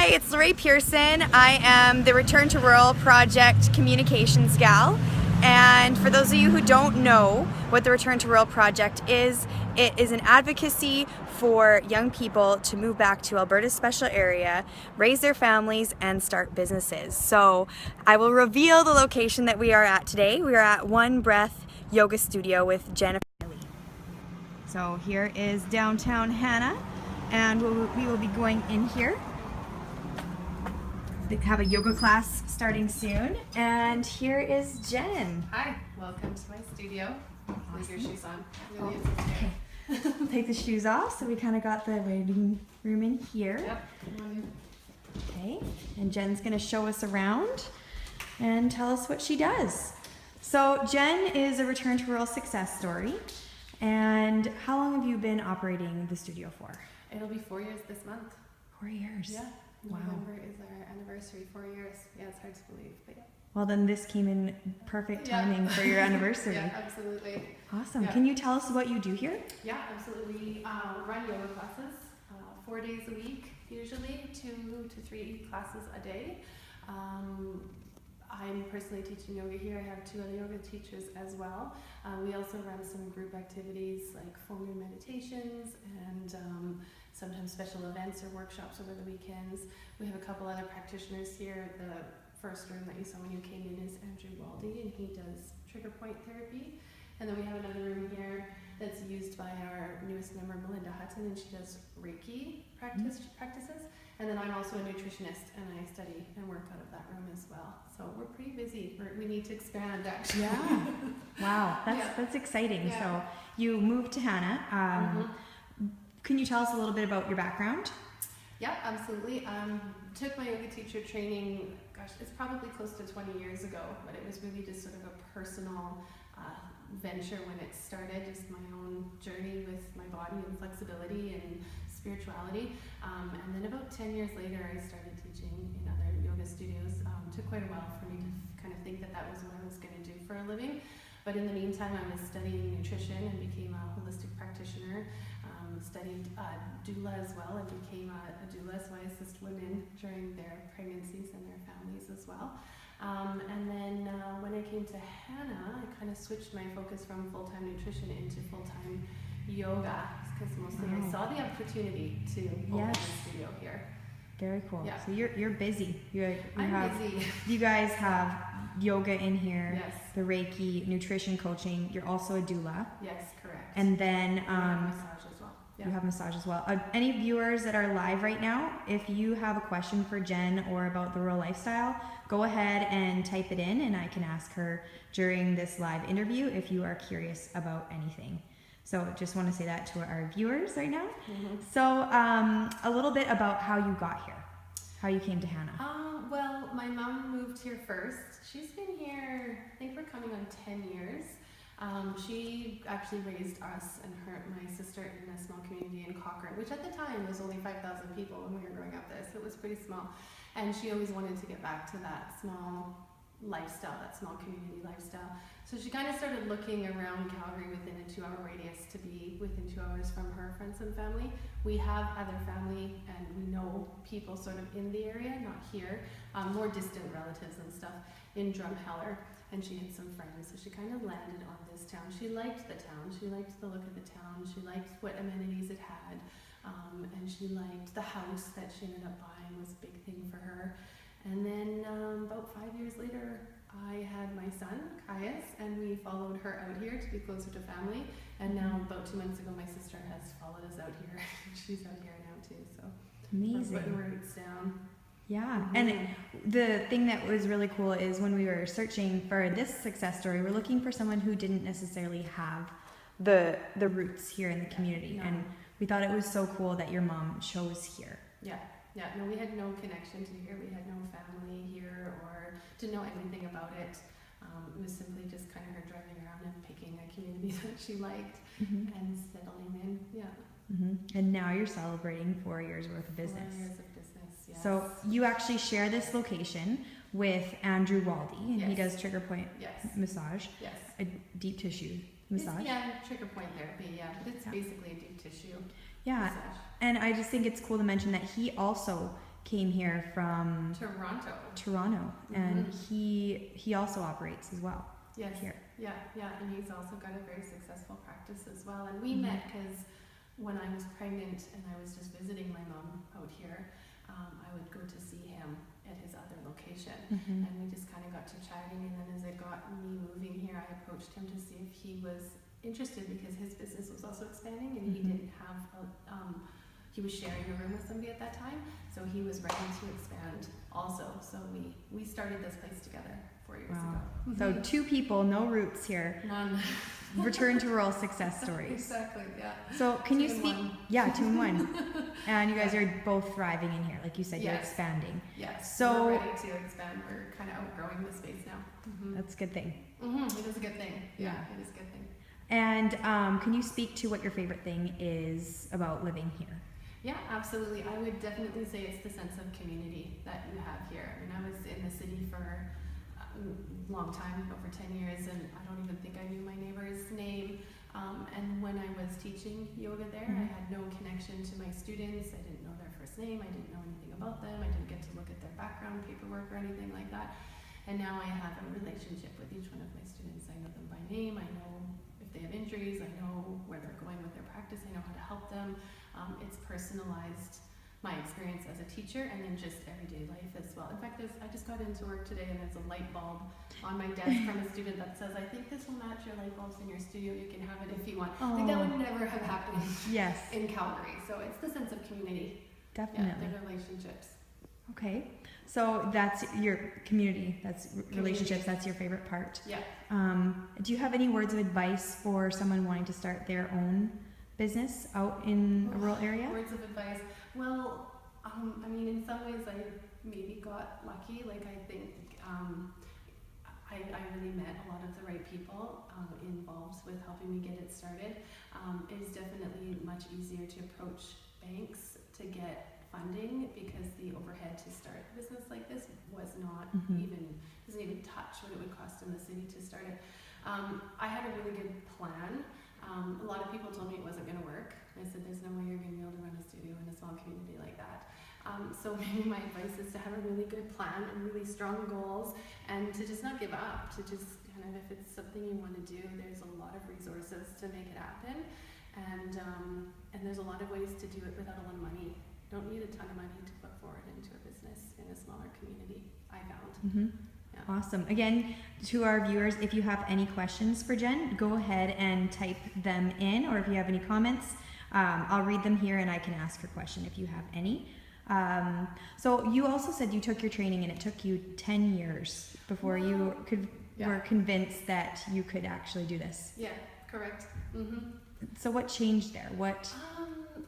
Hi, it's Lorraine Pearson. I am the Return to Rural Project Communications gal. And for those of you who don't know what the Return to Rural Project is, it is an advocacy for young people to move back to Alberta's special area, raise their families, and start businesses. So I will reveal the location that we are at today. We are at One Breath Yoga Studio with Jennifer. So here is downtown Hanna, and we will be going in here. They have a yoga class starting soon, and here is Jen. Hi, welcome to my studio. Awesome. Leave your shoes on. Okay. Take the shoes off, so we kind of got the waiting room in here. Yep. Okay, and Jen's gonna show us around and tell us what she does. So Jen is a Return to Rural success story. And how long have you been operating the studio for? It'll be 4 years this month. 4 years. Yeah. Wow. November is our anniversary, 4 years. Yeah, it's hard to believe, but yeah. Well, then this came in perfect timing for your anniversary. Yeah, absolutely. Awesome. Yeah. Can you tell us what you do here? Yeah, absolutely. We run yoga classes 4 days a week, usually 2 to 3 classes a day. I'm personally teaching yoga here. I have 2 other yoga teachers as well. We also run some group activities like full moon meditations and sometimes special events or workshops over the weekends. We have a couple other practitioners here. The first room that you saw when you came in is Andrew Waldy, and he does trigger point therapy. And then we have another room here that's used by our newest member, Melinda Hutton, and she does Reiki practices. And then I'm also a nutritionist, and I study and work out of that room as well. So we're pretty busy. We need to expand, actually. Yeah. Wow, that's exciting. Yeah. So you moved to Hanna. Can you tell us a little bit about your background? Yeah, absolutely. Took my yoga teacher training, gosh, it's probably close to 20 years ago, but it was really just sort of a personal venture when it started, just my own journey with my body and flexibility and spirituality. And then about 10 years later, I started teaching in other yoga studios. Took quite a while for me to kind of think that that was what I was going to do for a living. But in the meantime, I was studying nutrition and became a holistic practitioner. Studied doula as well, and became a doula, so I assist women during their pregnancies and their families as well. And then when I came to Hanna, I kind of switched my focus from full-time nutrition into full-time yoga, because mostly I saw the opportunity to open a studio here. Very cool. Yeah. So you're busy. I'm busy. You guys have yoga in here. Yes. The Reiki, nutrition coaching. You're also a doula. Yes, correct. And then massage as well. Yeah. you have massage as well. Any viewers that are live right now, if you have a question for Jen or about the rural lifestyle, go ahead and type it in, and I can ask her during this live interview if you are curious about anything. So just want to say that to our viewers right now. So a little bit about how you got here, how you came to Hanna. Well, my mom moved here first. She's been here, I think we're coming on 10 years. She actually raised us and my sister in a small community in Cochrane, which at the time was only 5,000 people when we were growing up there, so it was pretty small. And she always wanted to get back to that small lifestyle, that small community lifestyle. So she kind of started looking around Calgary within a 2-hour radius to be within 2 hours from her friends and family. We have other family and we know people sort of in the area, not here, more distant relatives and stuff in Drumheller. And she had some friends, so she kind of landed on this town. She liked the town, she liked the look of the town, she liked what amenities it had, and she liked the house that she ended up buying was a big thing for her. And then about 5 years later, I had my son, Caius, and we followed her out here to be closer to family. And now about 2 months ago, my sister has followed us out here. She's out here now too, so Amazing. we're putting roots down. Yeah, and the thing that was really cool is when we were searching for this success story, we're looking for someone who didn't necessarily have the roots here in the community. No. And we thought it was so cool that your mom chose here. Yeah, no, we had no connection to here. We had no family here or to know anything about it. It was simply just kind of her driving around and picking a community that she liked and settling in. Yeah. And now you're celebrating 4 years worth of business. 4 years of business, yes. So you actually share this location with Andrew Waldy, and he Yes. does trigger point massage, Yes. a deep tissue massage. Trigger point therapy, but it's basically a deep tissue Yeah, massage. and I just think it's cool to mention that he also came here from Toronto, and he also operates as well. Yes. Here. Yeah, and he's also got a very successful practice as well. And we met because when I was pregnant and I was just visiting my mom out here, I would go to see him at his other location, and we just kind of got to chatting. And then as it got me moving here, I approached him to see if he was interested, because his business was also expanding, and he didn't have he was sharing a room with somebody at that time, so he was ready to expand also. So we started this place together 4 years ago. So 2 people, no roots here. None. Return to rural success stories. Exactly, yeah. So can you 2 in speak? 1. Yeah, 2 in 1. And you guys are both thriving in here, like you said. You're Yes. expanding. Yes. So we're ready to expand. We're kind of outgrowing the space now. that's a good thing. It is a good thing. Yeah. It is a good thing. And can you speak to what your favorite thing is about living here? Yeah, absolutely. I would definitely say it's the sense of community that you have here. I mean, I was in the city for a long time, over 10 years, and I don't even think I knew my neighbor's name. And when I was teaching yoga there, I had no connection to my students. I didn't know their first name. I didn't know anything about them. I didn't get to look at their background paperwork or anything like that. And now I have a relationship with each one of my students. I know them by name. I know if they have injuries. I know where they're going with their practice. I know how to help them. It's personalized my experience as a teacher, and then just everyday life as well. In fact, I just got into work today, and there's a light bulb on my desk from a student that says, "I think this will match your light bulbs in your studio. You can have it if you want." I think that would never have happened in Calgary. So it's the sense of community. Definitely. Yeah, the relationships. Okay. So that's your community. That's relationships. That's your favorite part. Yeah. Do you have any words of advice for someone wanting to start their own business out in a rural area? Words of advice. Well, I mean, in some ways I maybe got lucky. Like, I think I really met a lot of the right people involved with helping me get it started. It is definitely much easier to approach banks to get funding, because the overhead to start a business like this was not doesn't even touch what it would cost in the city to start it. I had a really good plan. A lot of people told me it wasn't going to work. I said, there's no way you're going to be able to run a studio in a small community like that. So maybe my advice is to have a really good plan and really strong goals, and to just not give up, to just kind of, if it's something you want to do, there's a lot of resources to make it happen. And there's a lot of ways to do it without a lot of money. You don't need a ton of money to put forward into a business in a smaller community, I found. Yeah. Awesome. Again, to our viewers, if you have any questions for Jen, go ahead and type them in, or if you have any comments, I'll read them here and I can ask her question if you have any. So you also said you took your training and it took you 10 years before you were convinced that you could actually do this. Yeah, correct. So what changed there? What?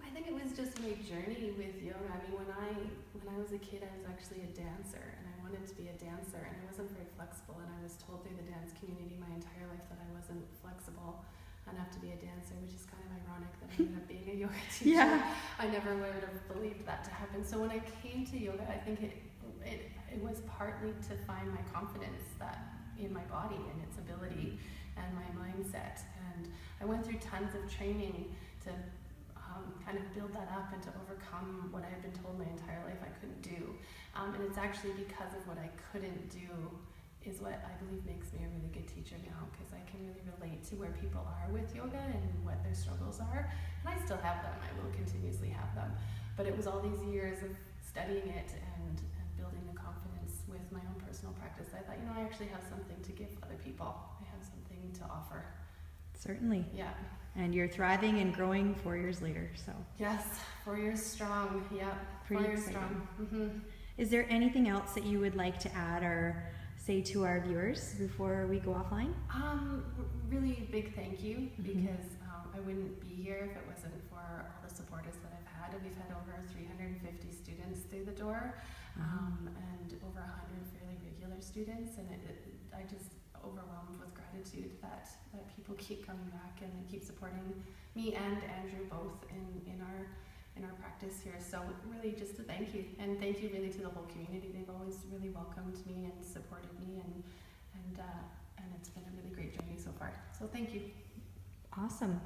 I think it was just my journey with yoga. I mean, when I was a kid, I was actually a dancer, and I wanted to be a dancer, and I wasn't very flexible, and I was told through the dance community my entire life that I wasn't flexible enough to be a dancer, which is kind of ironic that I ended up being a yoga teacher. Yeah. I never would have believed that to happen. So when I came to yoga, I think it was partly to find my confidence in my body and its ability and my mindset. And I went through tons of training to kind of build that up and to overcome what I had been told my entire life I couldn't do. And it's actually because of what I couldn't do is what I believe makes me a really good teacher now, because I can really relate to where people are with yoga and what their struggles are. And I still have them. I will continuously have them. But it was all these years of studying it and building the confidence with my own personal practice. I thought, I actually have something to give other people. I have something to offer. Certainly. Yeah. And you're thriving and growing 4 years later, so. Yes, 4 years strong. Yeah, Pretty 4 years exciting. strong. Is there anything else that you would like to add or say to our viewers before we go offline? Really big thank you, because I wouldn't be here if it wasn't for all the supporters that I've had. We've had over 350 students through the door, and over 100 fairly regular students, and I just overwhelmed with gratitude that people keep coming back and keep supporting me and Andrew both in our practice here. So really just a thank you, and thank you really to the whole community. They've always really welcomed me and supported me, and it's been a really great journey so far. So thank you. Awesome.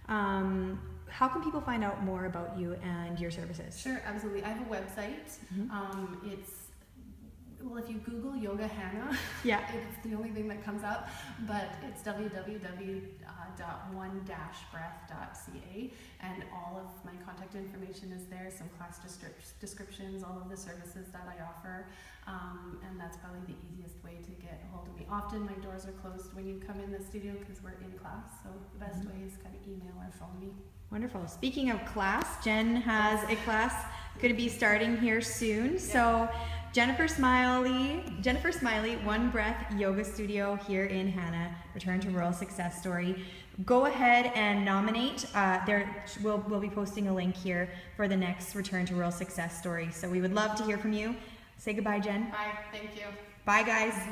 How can people find out more about you and your services? Sure, absolutely. I have a website. Well, if you Google Yoga Hannah, Yeah. it's the only thing that comes up, but it's www.one-breath.ca, and all of my contact information is there, some class descriptions, all of the services that I offer, and that's probably the easiest way to get a hold of me. Often my doors are closed when you come in the studio because we're in class, so the best way is kind of email or phone me. Wonderful. Speaking of class, Jen has a class going to be starting here soon. So Jennifer Smiley, One Breath Yoga Studio here in Hannah, Return to Rural Success Story. Go ahead and nominate. We'll be posting a link here for the next Return to Rural Success Story. So we would love to hear from you. Say goodbye, Jen. Bye, thank you. Bye, guys.